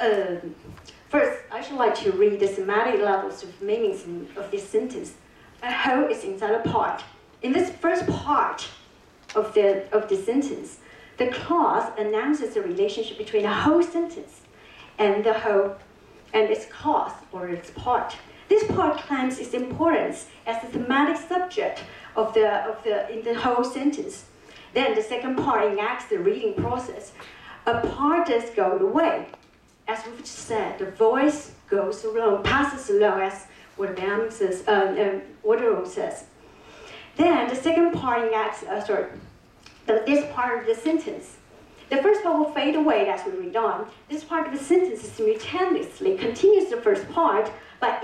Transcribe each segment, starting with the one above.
First, I should like to read the semantic levels of meanings of this sentence. A whole is inside a part. In this first part of the sentence, the clause announces the relationship between the whole sentence and the whole and its clause or its part. This part claims its importance as the thematic subject in the whole sentence. Then the second part enacts the reading process. A part does go away. As we've just said, the voice goes along, passes along, as what Bam says, Waterloo says. Then the second part enacts, this part of the sentence. The first part will fade away as we read on. This part of the sentence simultaneously continues the first part by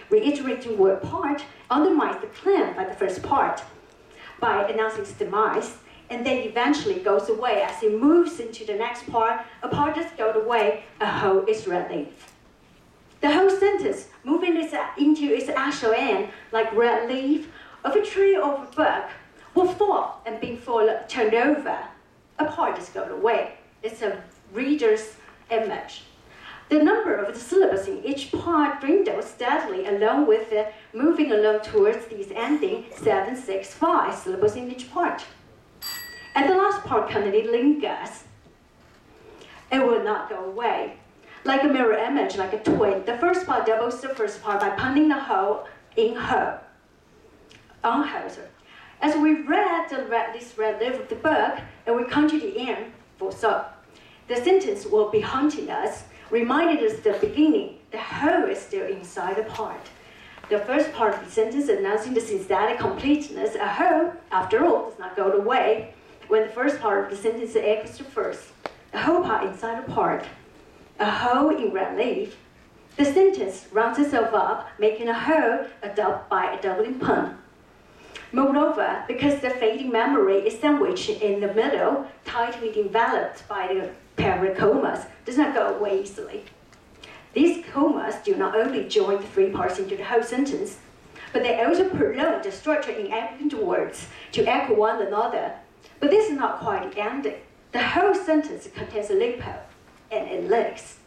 reiterating word part, undermines the claim by the first part by announcing its demise, and then eventually goes away as it moves into the next part. A part just goes away, a whole is red leaf. The whole sentence moving into its actual end, like red leaf of a tree or a book, will fall and being turned over. A part just goes away. It's a reader's image. The number of the syllables in each part dwindles steadily along with the moving along towards these ending 7, 6, 5 syllables in each part. And the last part currently lingers. It will not go away. Like a mirror image, like a twin, the first part doubles the first part by punning the whole in whole. On whole, sorry. As we read this red leaf of the book, and we come to the end, full stop, the sentence will be haunting us, reminding us the beginning, the whole is still inside the part. The first part of the sentence announcing the synthetic completeness, a whole, after all, does not go away. When the first part of the sentence echoes the first, the whole part inside a part, a whole in red leaf, the sentence rounds itself up, making a whole by a doubling pun. Moreover, because the fading memory is sandwiched in the middle, tightly enveloped by the pericomas, does not go away easily. These comas do not only join the three parts into the whole sentence, but they also prolong the structure in elegant words to echo one another. But this is not quite the ending. The whole sentence contains a loophole, and it leaks.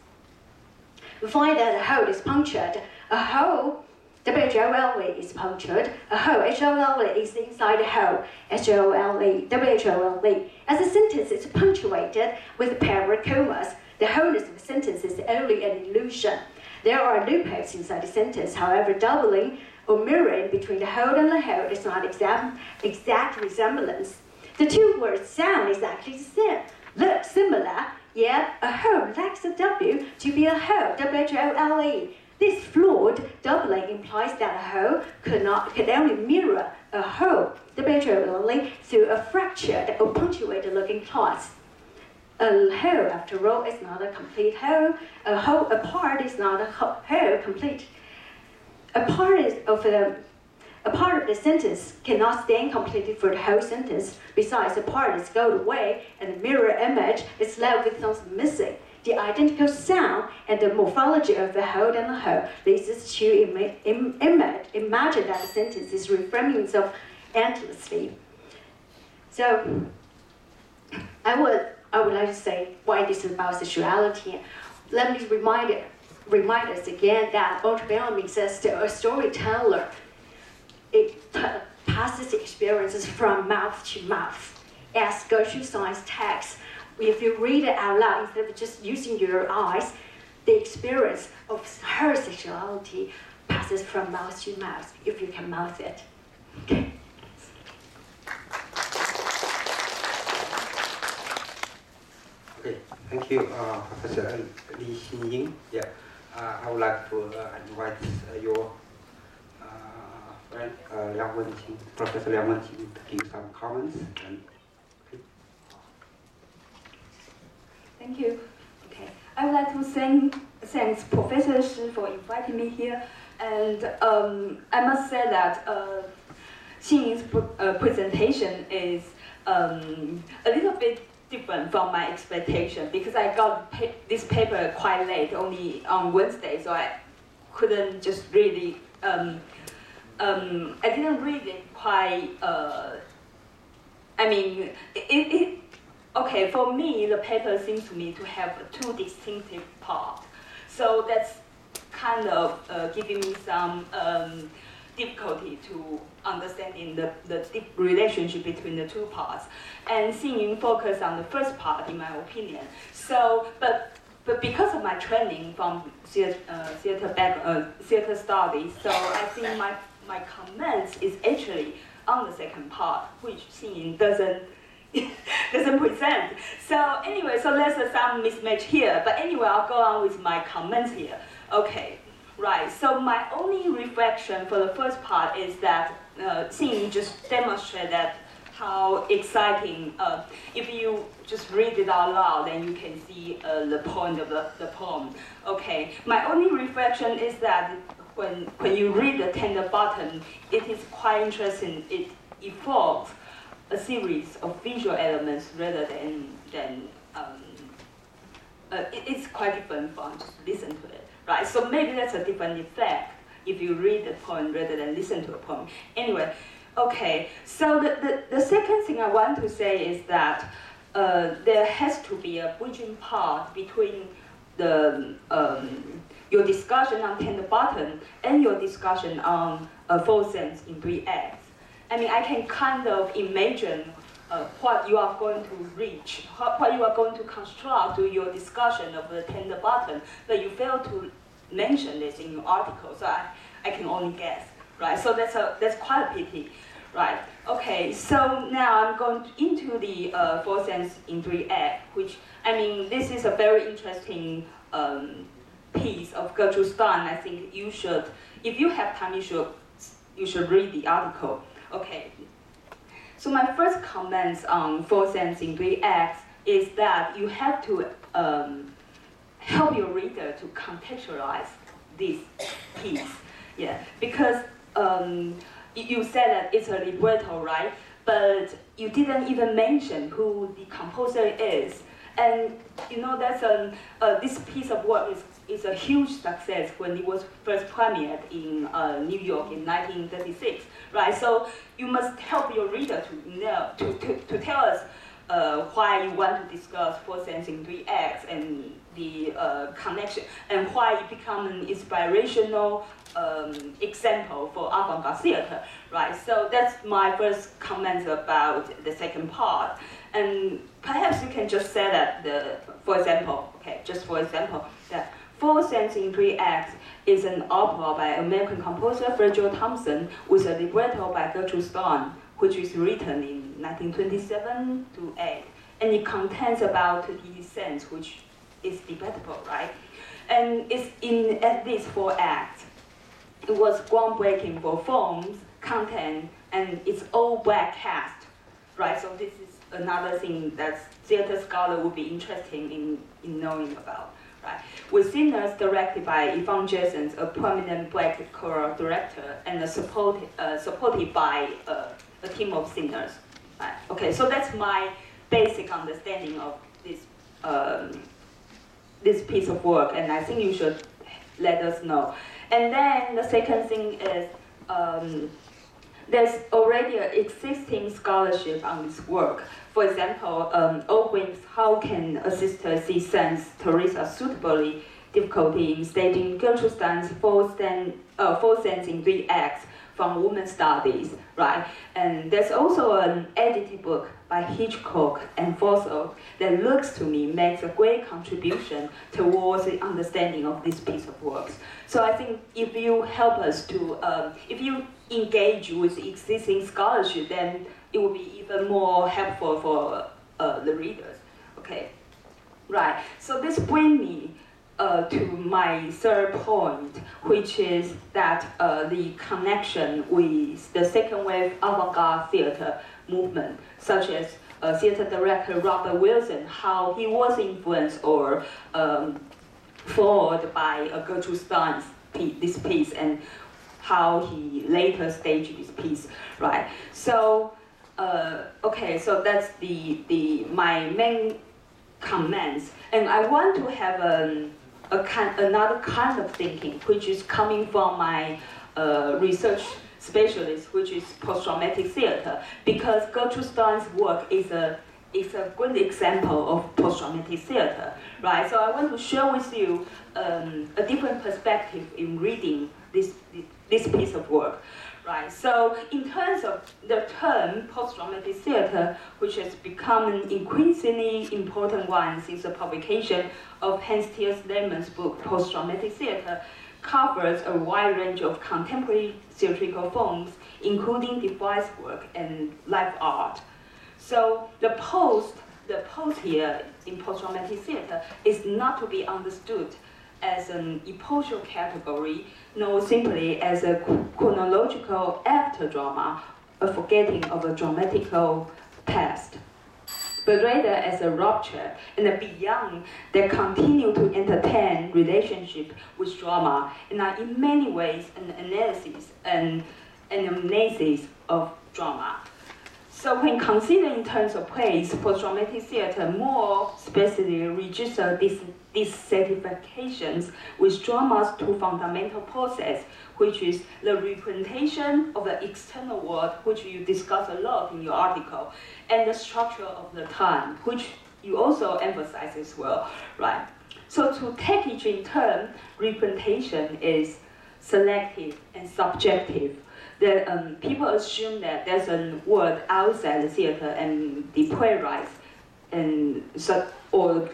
We find that a whole is punctured. A whole, W-H-O-L-E, is punctured. A whole, H-O-L-E, is inside the whole, H-O-L-E, W-H-O-L-E. As a sentence is punctuated with pericomas, the wholeness of the sentence is only an illusion. There are loopholes inside the sentence, however, doubling or mirroring between the whole and the whole is not exact resemblance. The two words sound exactly the same, look similar, yet a whole lacks a W to be a whole, W-H-O-L-E. This flawed doubling implies that a whole could only mirror a whole, W-H-O-L-E, through a fractured or punctuated looking clause. A whole, after all, is not a complete whole. A part is not a whole complete. A part of the sentence cannot stand completely for the whole sentence. Besides, a part is gone away, and the mirror image is left with something missing. The identical sound and the morphology of the whole and the whole leads us to imagine that the sentence is reframing itself endlessly. So, I would like to say why this is about sexuality. Let me remind us again that Montreal exists as a storyteller. It passes experiences from mouth to mouth. As Gertrude Stein's text, if you read it out loud instead of just using your eyes, the experience of her sexuality passes from mouth to mouth, if you can mouth it. Okay. Okay, thank you, Professor Li Xinying. Yeah, I would like to invite your friend Liang Wenqing, Professor Liang Wenqing, to give some comments. Thank you. Okay, I would like to thank Professor Shi for inviting me here, and I must say that Xinying's presentation is a little bit different from my expectation because I got this paper quite late, only on Wednesday, so I couldn't just really, I didn't read it quite, I mean, okay, for me, the paper seems to me to have two distinctive parts. So that's kind of giving me some difficulty to understanding the deep relationship between the two parts. And seeing focus on the first part, in my opinion. So, but because of my training from theater studies, so I think my comments is actually on the second part, which Xing doesn't present. So anyway, so there's some mismatch here. But anyway, I'll go on with my comments here. Okay, right. So my only reflection for the first part is that Xing just demonstrated that how exciting, if you just read it out loud, then you can see the point of the poem. Okay, my only reflection is that when you read the tender button, it is quite interesting. It evolves a series of visual elements rather than it's quite different from just listen to it, right? So maybe that's a different effect if you read the poem rather than listen to a poem. Anyway. Okay, so the second thing I want to say is that there has to be a bridging part between the your discussion on tender button and your discussion on 4 cents in 3 acts. I mean, I can kind of imagine what you are going to reach, what you are going to construct to your discussion of the tender button, but you fail to mention this in your article, so I can only guess. Right, so that's quite a pity, right? Okay, so now I'm going into the 4 cents in 3 acts, which, I mean, this is a very interesting piece of Gertrude Stein. I think you should, if you have time, you should read the article. Okay, so my first comments on 4 cents in 3 acts is that you have to help your reader to contextualize this piece, yeah, because you said that it's a libretto, right? But you didn't even mention who the composer is. And you know, that's this piece of work is a huge success when it was first premiered in New York in 1936, right? So you must help your reader to know, to tell us why you want to discuss 4 cents in 3 acts and the connection, and why it become an inspirational example for avant-garde theater, right? So that's my first comment about the second part. And perhaps you can just say that, for example, okay, just for example, that 4 cents in 3 acts is an opera by American composer Frederick Thompson with a libretto by Gertrude Stein, which is written in 1927 to 8. And it contains about 20 cents, which is debatable, right? And it's in at least 4 acts. It was groundbreaking for forms, content, and it's all black cast, right? So this is another thing that theater scholar would be interested in knowing about, right? With singers directed by Yvonne Jasons, a prominent black choral director, and supported by a team of singers, right? Okay, so that's my basic understanding of this this piece of work, and I think you should let us know. And then the second thing is there's already an existing scholarship on this work. For example, Owings, how can a sister see sense Teresa suitably difficulty in staging Gertrude Stein's 4 cents in 3 acts from women's studies, right? And there's also an edited book by Hitchcock and Fossel that looks to me makes a great contribution towards the understanding of this piece of works. So I think if you help us to, if you engage with existing scholarship, then it will be even more helpful for the readers, okay? Right, so this brings me to my third point, which is that the connection with the second wave avant-garde theater movement, such as theater director Robert Wilson, how he was influenced or followed by Gertrude Stein's this piece, and how he later staged this piece, right? So, okay, so that's my main comments, and I want to have another kind of thinking, which is coming from my research specialist, which is post-traumatic theater, because Gertrude Stein's work is a is a good example of post-traumatic theater, right? So I want to share with you a different perspective in reading this piece of work, right? So in terms of the term post-traumatic theater, which has become an increasingly important one since the publication of Hans Thiel Lehmann's book, Post-Traumatic Theater, covers a wide range of contemporary theatrical forms, including device work and live art. So the pose here in post-traumatic theater is not to be understood as an epochal category, nor simply as a chronological after-drama, a forgetting of a dramatical past, but rather as a rupture and a beyond that continue to entertain relationship with drama and are in many ways an analysis and an analysis of drama. So when considered in terms of place, post-traumatic theater more specifically register dissatisfactions with drama's two fundamental process, which is the representation of the external world, which you discuss a lot in your article, and the structure of the time, which you also emphasize as well, right? So to take each in turn, representation is selective and subjective. That people assume that there's a world outside the theater and the playwrights, and so, or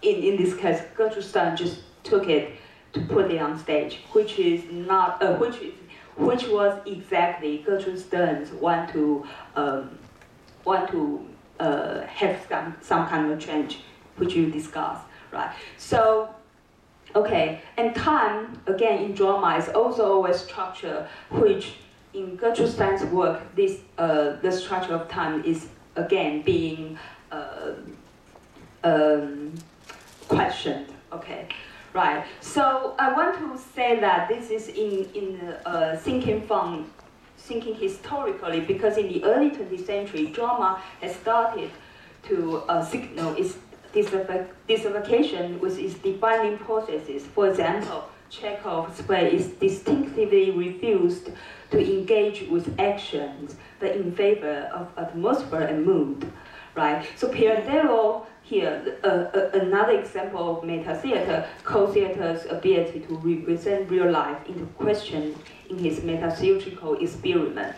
in this case, Gertrude Stein just took it to put it on stage, which is not, which was exactly Gertrude Stein's want to have some kind of change, which you discussed, right? So, okay, and time, again, in drama is also always structure, which in Gertrude Stein's work, the structure of time is, again, being questioned, okay? Right, so I want to say that this is thinking historically, because in the early 20th century, drama has started to signal its dislocation with its defining processes. For example, Chekhov's play is distinctively refused to engage with actions, but in favor of atmosphere and mood, right? So Pirandello here, another example of meta-theater, co-theater's ability to represent real life into question in his meta-theatrical experiment.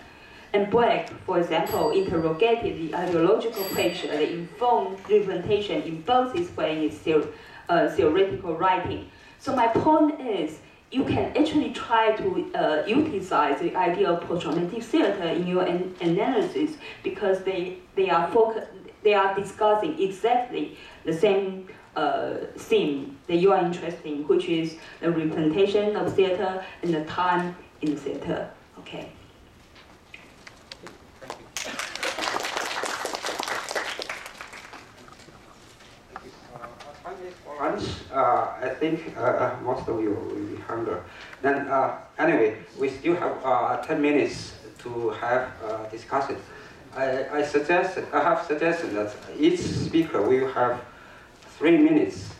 And Black, for example, interrogated the ideological pressure that informed representation in both his play and his theoretical writing. So my point is, you can actually try to utilize the idea of post-traumatic theater in your analysis, because they are discussing exactly the same theme that you are interested in, which is the representation of theater and the time in the theater. Okay. I think most of you will be hungry. Then anyway, we still have 10 minutes to have discussion. I have suggested that each speaker will have 3 minutes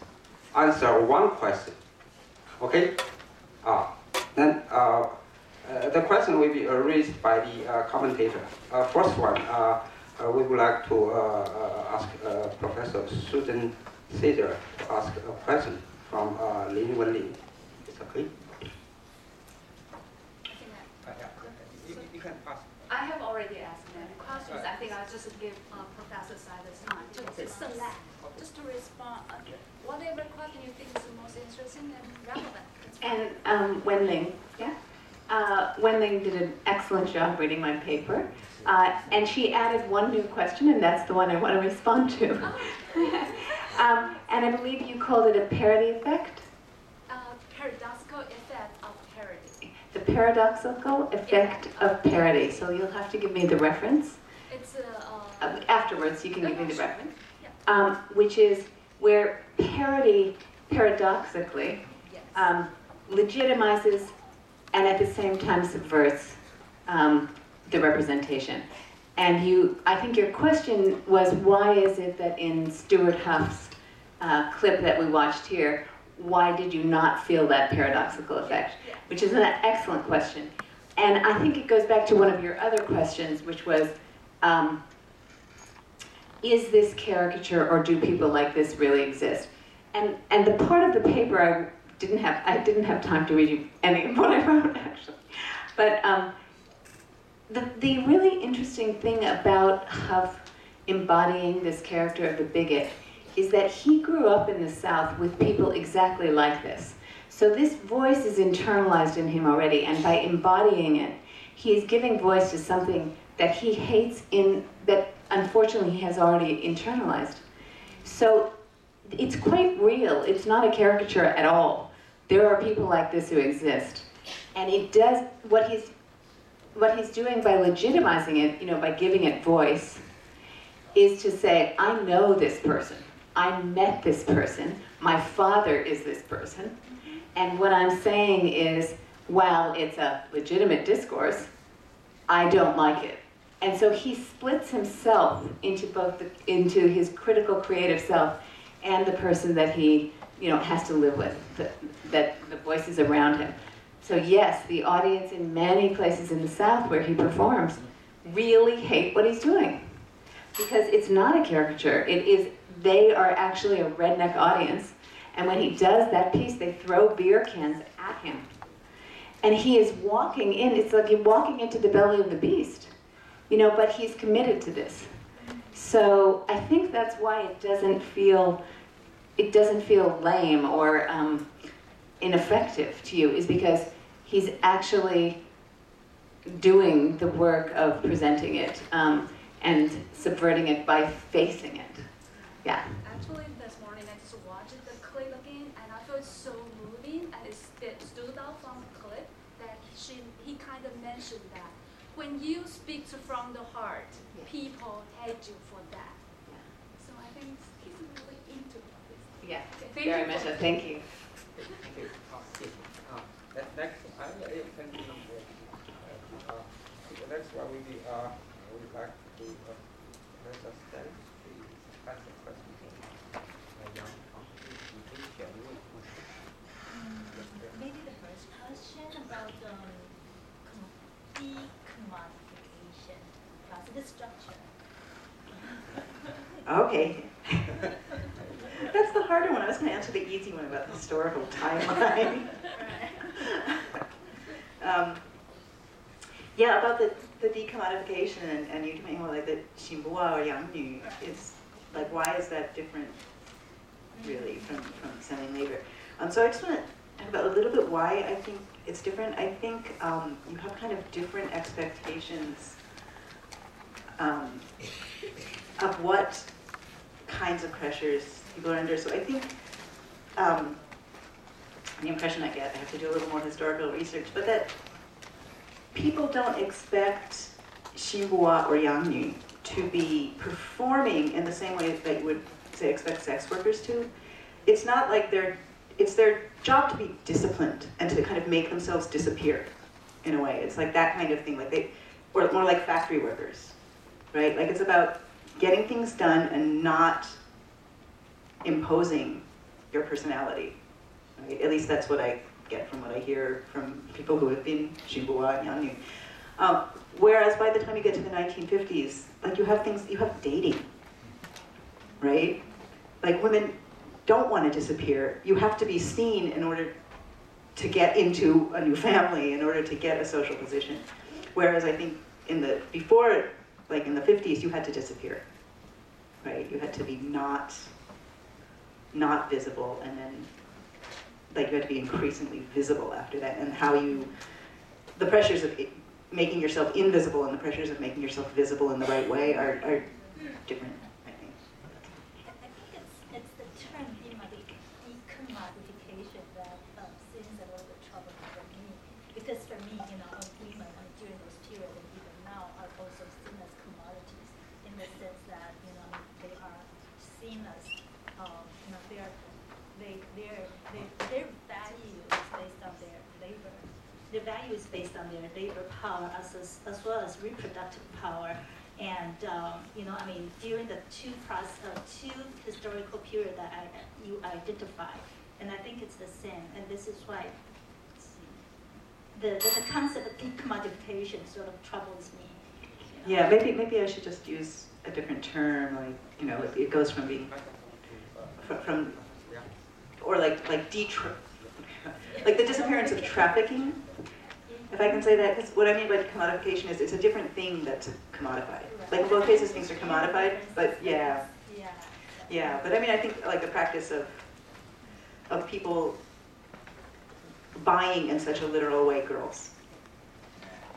answer one question. Okay? Then the question will be raised by the commentator. First one, we would like to ask Professor Susan Caesar to ask a question from Lin Wenling. It's okay? You can pass. I have already asked many questions. I think I'll just give Professor Sider's time just to respond. Whatever question you think is the most interesting and relevant. And Wenling, yeah? Wenling did an excellent job reading my paper. And she added one new question, and that's the one I want to respond to. And I believe you called it a parody effect? Paradoxical effect of parody. The paradoxical effect of parody. So you'll have to give me the reference. It's afterwards, you can give me the reference. Yeah. Which is where parody paradoxically legitimizes and at the same time subverts the representation. And I think your question was, why is it that in Stewart Huff's clip that we watched here, why did you not feel that paradoxical effect? Which is an excellent question. And I think it goes back to one of your other questions, which was, is this caricature or do people like this really exist? And the part of the paper I didn't have time to read you any of what I wrote actually. But the really interesting thing about Huff embodying this character of the bigot is that he grew up in the South with people exactly like this. So this voice is internalized in him already, and by embodying it, he is giving voice to something that he hates that unfortunately he has already internalized. So it's quite real. It's not a caricature at all. There are people like this who exist. And it does, what he's doing by legitimizing it, by giving it voice, is to say, I know this person. I met this person. My father is this person. And what I'm saying is, while it's a legitimate discourse, I don't like it. And so he splits himself into into his critical creative self and the person that he has to live with, that the voices around him. So yes, the audience in many places in the South where he performs really hate what he's doing. Because it's not a caricature. They are actually a redneck audience. And when he does that piece, they throw beer cans at him. And he is walking in, it's like you're walking into the belly of the beast. But he's committed to this. So I think that's why it doesn't feel lame or ineffective to you, is because he's actually doing the work of presenting it and subverting it by facing it. Yeah. Actually, this morning I just watched the clip again, and I felt so moving, and it stood out from the clip that he kind of mentioned that when you speak from the heart, people hate you for that. Yeah. So I think he's really into this. Yeah, Okay, very much so. Thank you. Thank you. Next, that's why we would like to let us stand the classic presentation. Maybe the first question about decommodification, the structure. Okay. That's the harder one. I was going to answer the easy one about the historical timeline. Yeah, about the decommodification, and you talking about like the Xinbua or Yangnü, is like, why is that different, really, from selling labor? So I just want to talk about a little bit why I think it's different. I think you have kind of different expectations of what kinds of pressures people are under. So I think the impression I get, I have to do a little more historical research, but that people don't expect Xinbua or Yangnü to be performing in the same way that you would, say, expect sex workers to. It's not like it's their job to be disciplined and to kind of make themselves disappear, in a way. It's like that kind of thing, or more like factory workers, right? Like, it's about getting things done and not imposing your personality. Right? At least that's what I get from what I hear from people who have been Xinbua and Yangnü. Whereas by the time you get to the 1950s, like, you have dating, right? Like, women don't want to disappear. You have to be seen in order to get into a new family, in order to get a social position. Whereas I think before, like in the 50s, you had to disappear, right? You had to be not visible, and then like you had to be increasingly visible after that. And the pressures of making yourself invisible and the pressures of making yourself visible in the right way are different, I think. I think it's the term decommodification that seems a little bit troubling for me. Because for me, women during those periods and even now are also seen as commodities, in the sense that they are seen as their value is based on their labor. Their value is based on their labor power as well as reproductive power. And during the two historical period that you identify, and I think it's the same. And this is why the concept of decommodification sort of troubles me. Yeah, maybe I should just use a different term, like, you know, it goes from being, from or like like the disappearance of trafficking, if I can say that, because what I mean by commodification is it's a different thing that's commodified. Like in both cases things are commodified, but yeah, but I mean I think like the practice of people buying in such a literal way girls,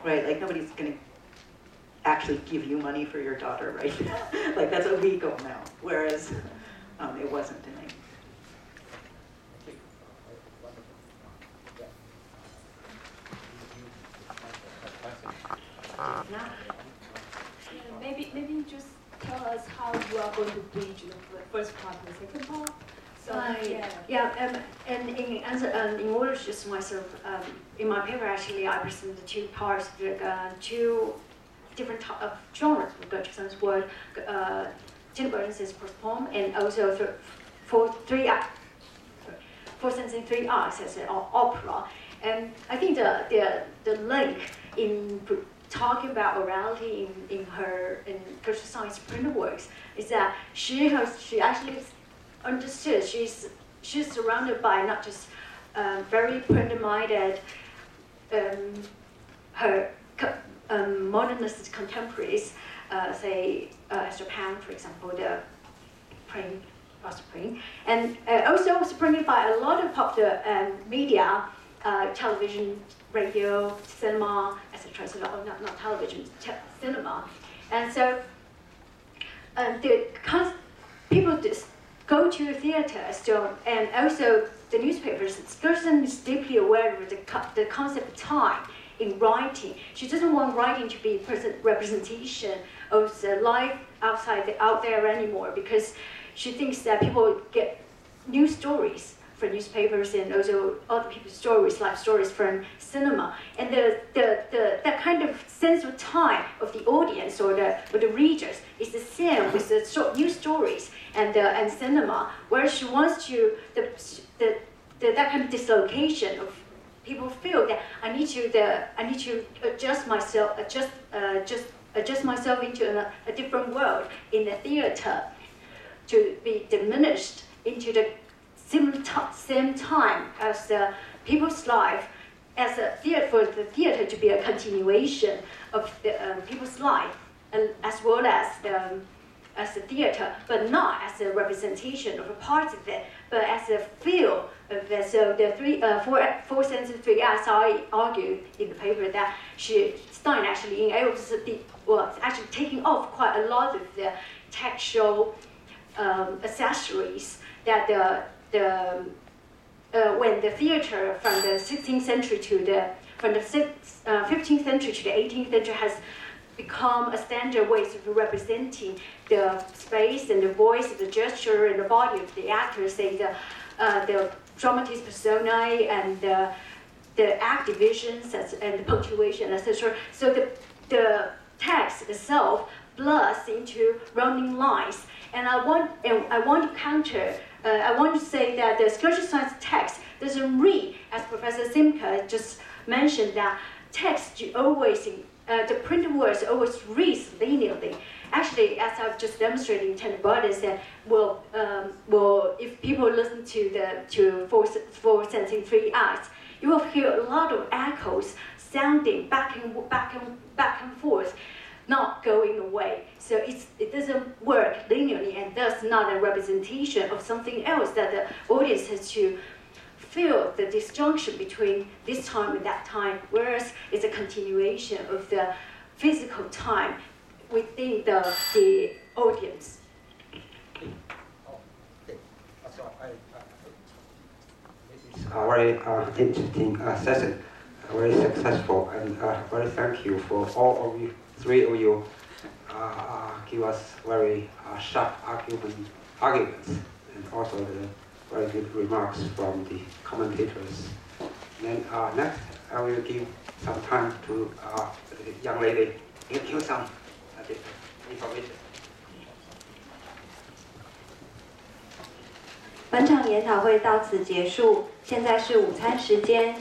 right? Like nobody's gonna actually give you money for your daughter, right? Like that's illegal now, whereas it wasn't in like. Maybe just tell us how you are going to bridge the first part and the second part. So and in answer, in order to just myself, in my paper actually I present the two parts, two different type of genres of Dutch sense word, Tinbergen's poem, and also for sense in 3 acts as an opera. And I think the link in talking about orality in her cultural science printed works is that she actually understood she's surrounded by not just very print-minded her modernist contemporaries, say Esther Pound, for example, the print, and also surrounded by a lot of popular media, television, radio, cinema, etc. So not television, cinema, and so people just go to theaters, and also the newspapers. Gerson is deeply aware of the concept of time in writing. She doesn't want writing to be representation of the life out there anymore, because she thinks that people get news stories from newspapers and also other people's stories, life stories from cinema, and that kind of sense of time of the audience or the readers is the same with the news stories and cinema, where she wants to that kind of dislocation of people feel that I need to adjust myself into a different world in the theater, to be diminished into the same time as the people's life, as a theater, for the theater to be a continuation of the people's life, and as well as the theater, but not as a representation of a part of it, but as a feel of it. So the four senses of 3 acts, I argue in the paper that Stein actually was actually taking off quite a lot of the textual accessories that when the theater from the 16th century from the 15th century to the 18th century has become a standard ways of representing the space and the voice, the gesture and the body of the actors, say the dramatis personae and the act divisions and the punctuation, etc. So the text itself blurs into running lines, and I want to counter. I want to say that the cultural science text doesn't read, as Professor Simca just mentioned, that text always, the printed words always reads linearly. Actually, as I've just demonstrated in 10 bodies, that if people listen to four sense in 3 acts, you will hear a lot of echoes sounding back and forth, not going away. So it doesn't work linearly, and thus not a representation of something else that the audience has to feel the disjunction between this time and that time, whereas it's a continuation of the physical time within the audience. This is a very interesting session, very successful, and very thank you for all of you, 3 of you, give us very sharp arguments, and also the very good remarks from the commentators. Then next, I will give some time to the young lady give you some information. 本场研讨会到此结束，现在是午餐时间。